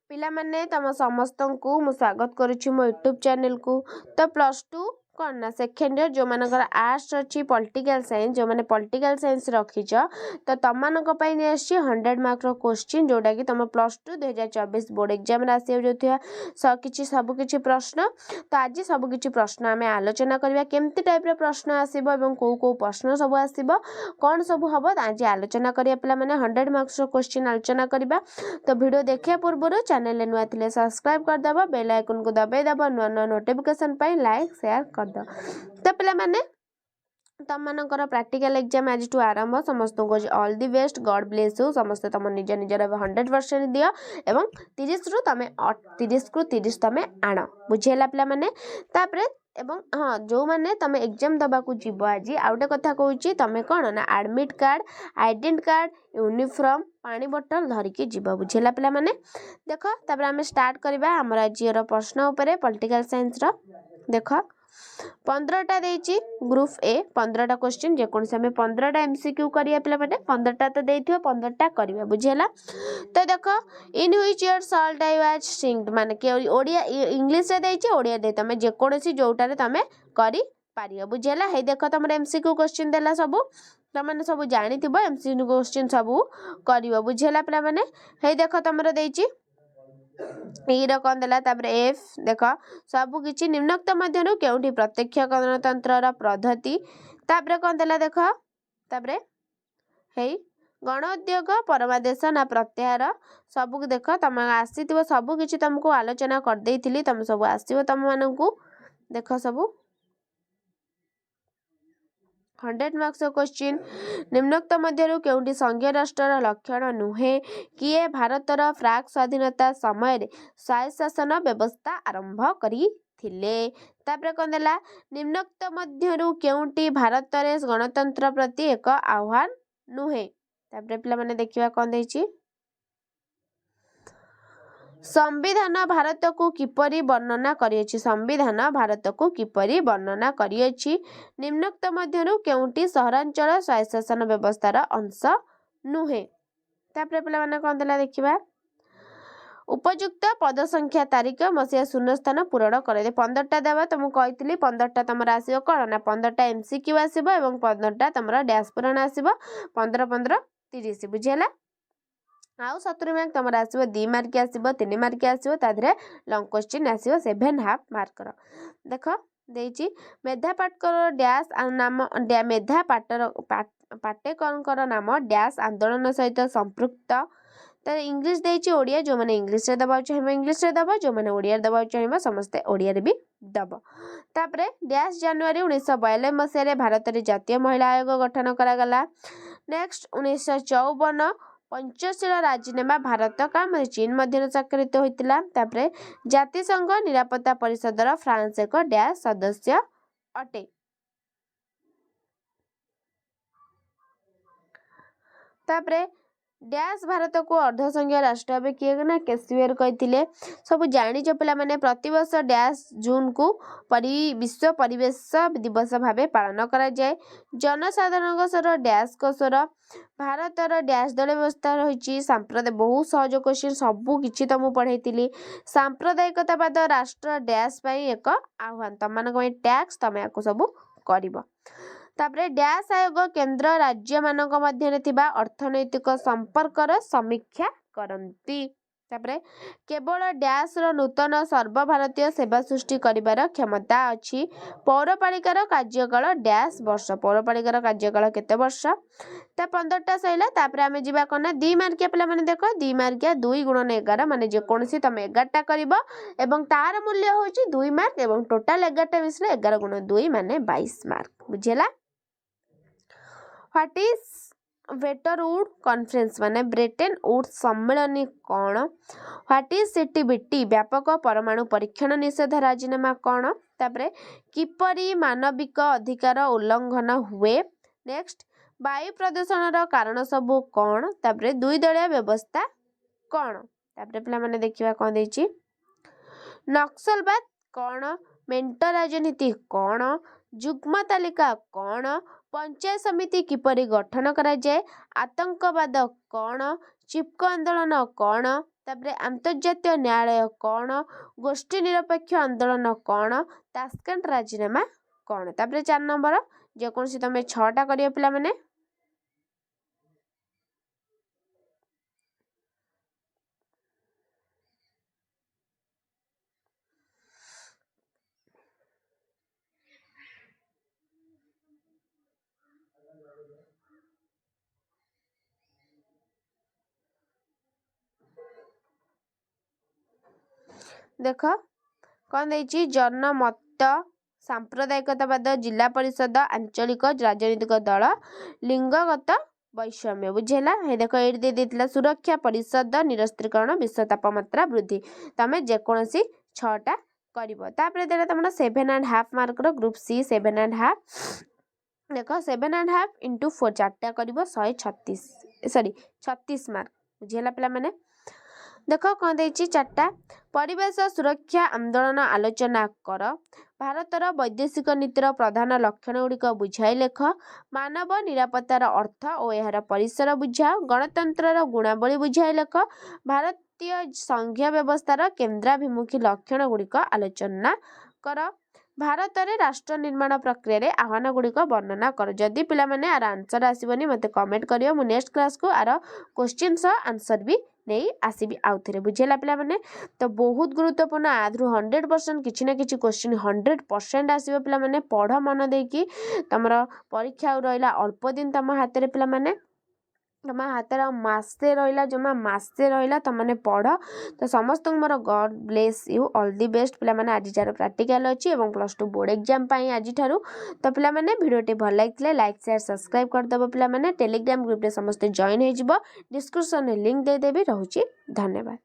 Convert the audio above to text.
पिलामाने तम समस्त को मु स्वागत करुच्ची मो यूट्यूब चैनल को। तो प्लस टू कौन ना सेकेंड ईयर जो मानकर आर्ट्स अच्छी पॉलिटिकल साइंस जो मैंने पॉलिटिकल साइंस रखीच तो तुम मानक 100 मार्क क्वेश्चन जोटा कि तुम प्लस टू 2024 बोर्ड एग्जाम आसो कि सबकि प्रश्न। तो आज सबकि प्रश्न आम आलोचना करवा केमती टाइप प्रश्न आसो कौ कौ प्रश्न सब आसो कौन सब हम आज आलोचना करिया पिला माने 100 मार्क्स क्वेश्चन आलोचना करवा। तो वीडियो देखिया पूर्व चैनल नुआ थे सब्सक्राइब करदब बेल आइकन को दबाईदब नुआ नुआ नोटिफिकेशन लाइक शेयर करद। तो पिला माने तुम मानकर प्रैक्टिकल एग्जाम आज आरंभ समस्त को all the best God bless you समस्त तुम निज निजर 100% दियो एवं 30 रु तुम 30 रु 30 तुम आण बुझेला पिला माने। तापरे एवं हाँ जो मैंने तुम एग्जाम दबाकू जीव आज आउटे कथा कहूँ तुम कौन ना एडमिट कार्ड आइडेंट कार्ड यूनिफॉर्म पानी बोतल धरिकी जीव बुझेला पिला माने। देख तापर आम स्टार्ट करवा आमर आज प्रश्न उपरे पॉलिटिकल साइंस रो। देख 15टा देइछि ग्रुप ए 15टा क्वेश्चन जेकोसी आम 15टा एमसीक्यू करिया पिला माने 15टा तो देइथियो 15टा करिया बुझेला। तो देख in which year shalt I was singed माने के ओडिया इंग्लिश रे देइछि ओडिया दे तमे जेकोसी जोटारे तमे करि पारियो बुझेला। हे देख तमर एमसीक्यू क्वेश्चन देला सब तमने सब जानिथिबो एमसीक्यू क्वेश्चन सब करियो बुझेला पिला माने। हे देख तमर देइछि कौन देला तापरे एफ देख सबु किछि निम्नोक्त मध्यरु केउठी प्रत्यक्ष गणतंत्र पद्धति तापरे कौन देला देख तापरे हे गण उद्योग परमादेश ना प्रत्याहार सबु देख तुम आसीथिबो सबु किछि तुमको आलोचना कर देइथिली तुम सब आसीबो तुम मानकू देख सबु 100 मार्क्स क्वेश्चन निम्नोक्त मध्यरु केउठी संघीय राष्ट्र लक्षण नुहे किए भारतर प्राक स्वाधीनता समय स्वायत्त शासन व्यवस्था आरंभ करी थिले। तापरे कौन देला निम्नोक्त मध्यरु केउठी भारत रे गणतंत्र प्रति एक आह्वान नुहे। तापरे पिला माने देखिबा कौन देछि संविधान भारत को किपरि वर्णना करियछि संविधान भारत को किपरि वर्णना करियछि निम्नोक्त मध्यरु केउठी सहरांचल स्वायत्त शासन व्यवस्थार अंश नुहे। तापरे पिला माने कौन देला देखिबा उपयुक्त पद संख्या तारीख मसिया शून्य स्थान पूरण करे 15टा देवा तुमको कहितली 15टा तमरा आसीबो कोन ना 15टा एमसीक्यू आसीबो एवं 15टा तमरा डैश पूरण आसीबो 15 15 30 बुझेला। आउ 70 मार्क तुम आसो 2 मार्क आसो 3 मार्क आसो ताधरे लॉन्ग क्वेश्चन आसो 7.5 मार्क देख देइछि मेधा पाटकर डैश नाम मेधा पाटेकर नाम डैश आंदोलन सहित संपृक्त। तो इंग्लिश देइछि ओडिया जो माने इंग्लिश रे दबा चाहिबो इंग्लिश रे दबा जो माने ओडिया रे दबा चाहिबो समस्त ओडिया रे भी दबा। तापरे डैश जनवरी 1992 मसिया रे भारत रे जातीय महिला आयोग गठन करा गला। नेक्स्ट 1954 पंचशील राजीनामा भारत काम चीन मध्य स्वाक्षरित होइतिला। तापरे जातिसंघ निरापत्ता परिषदर फ्रांस एक डैश सदस्य अटे। तापरे डैश भारत को अर्धसंघीय राष्ट्र भाव किए ना केसीआर कहते सब जानिच पिला माने प्रतिवर्ष डैश जून को विश्व परिवेश दिवस भाव पालन करा जाए। जनसाधारण स्वर डैश को स्वर भारतर डैश दल व्यवस्था रही सांप्रदायिक बहुत सहज क्वेश्चन सबू किछि तुम पढ़ाई सांप्रदायिकतावाद राष्ट्र डैश एक आह्वान तुम मान टैक्स तुम या सब कर। तापरे डैश आयोग केंद्र राज्य मानक मध्य थिबा अर्थनैतिक संपर्कर समीक्षा करंती। तापरे केवल डैश रो नूतन सर्वभारतीय सेवा सृष्टि करिवार क्षमता अछि। पौरपालिकार कार्यकाल डैश वर्ष पौरपालिकार कार्यकाल केते वर्ष ता 15टा सैला। तापरे आमे जिबा कोना 2 मार्किया पिला माने देखो 2 मार्किया 2 × 11 माने जे कोनसी तमे 11टा करिवो एवं तार मूल्य होची 2 मार्क एवं टोटल 11टा मिसले 11 × 2 माने 22 मार्क बुझेला। What is waiter would conference माने ब्रेटन वुड्स सम्मेलनी कौन। व्हाट इज सीटीबीटी व्यापक परमाणु परीक्षण निषेध राजीनामा कौन। तापरे किपरि मानविक अधिकार उल्लंघन हुए। नेक्स्ट वायु प्रदूषण कारण सबू कौन। तापरे 2 दलिया व्यवस्था कौन। तापरे पिला माने देखिबा कोन देछि नक्सलवाद कौन मेंट राजनीति कौन जुग्म तालिका कौन पंचायत समिति किपरि गठन करा जाए आतंकवाद कौन चिपको आंदोलन कौन तापरे अंतर्जातीय न्यायालय कौन, गोष्ठी निरपेक्ष आंदोलन कौन, तास्केंट राजीनामा कौन। तापरे 4 नंबर जेकोसी तुम 6टा करियो पिला माने। देख कौन देछि जनमत, सांप्रदायिकतावाद, जिला परिषद, आंचलिक राजनीतिक दल, लिंगगत वैषम्य। बुझेला हे देख ये दे देतिला सुरक्षा परिषद, निरस्त्रीकरण, विश्व तापमात्रा वृद्धि। तमे जेकोसी 6टा करिवो। तापरे देला तमरा 7.5 मार्क रो ग्रुप सी 7.5 देख 7.5 × 4 4टा करिवो 136 सॉरी 36 मार्क। बुझेला पिला माने देख कौन देछि 4टा परिवेश सुरक्षा आंदोलन आलोचना कर, भारतर वैदेशिक नीतिर प्रधान लक्षण गुड़िक बुझाई लेख, मानव निरापत्तार अर्थ और यार परिसर बुझाओ, गणतंत्र गुणावली बुझाई लेख, भारतीय संघीय व्यवस्थार केन्द्राभिमुखी लक्षण गुड़िक आलोचना कर, भारत में राष्ट्र निर्माण प्रक्रिया आह्वान गुड़िक वर्णना कर। जदि पिला माने आर आंसर आसबनी मते कमेंट करियो, मु नेक्स्ट क्लास को आर क्वेश्चन आंसर भी नहीं आसबि आउ थे। बुझेला पिला माने तो बहुत गुरुत्वपूर्ण आधु 100% किछि ना किछि क्वेश्चन 100% आसीबो। पिला माने पढ़ मन देकी, तमर परीक्षा रहिला अल्प दिन तम हाथ रे पिला माने तम हाथ मासे रहिला जमा मासे रहिला तमने पढ़। तो समस्त मोर God bless you all the best. पिला माने आज जार प्रैक्टिकल अछि एवं +2 बोर्ड एग्जाम पाई आज ठारू। तो पिला माने वीडियोटी भल लागिले लाइक शेयर सब्सक्राइब कर दबो। पिला माने टेलीग्राम ग्रुप रे समस्त जॉइन हे जिवो, डिस्क्रिप्शन रे लिंक दे देबी। रहूची धन्यवाद।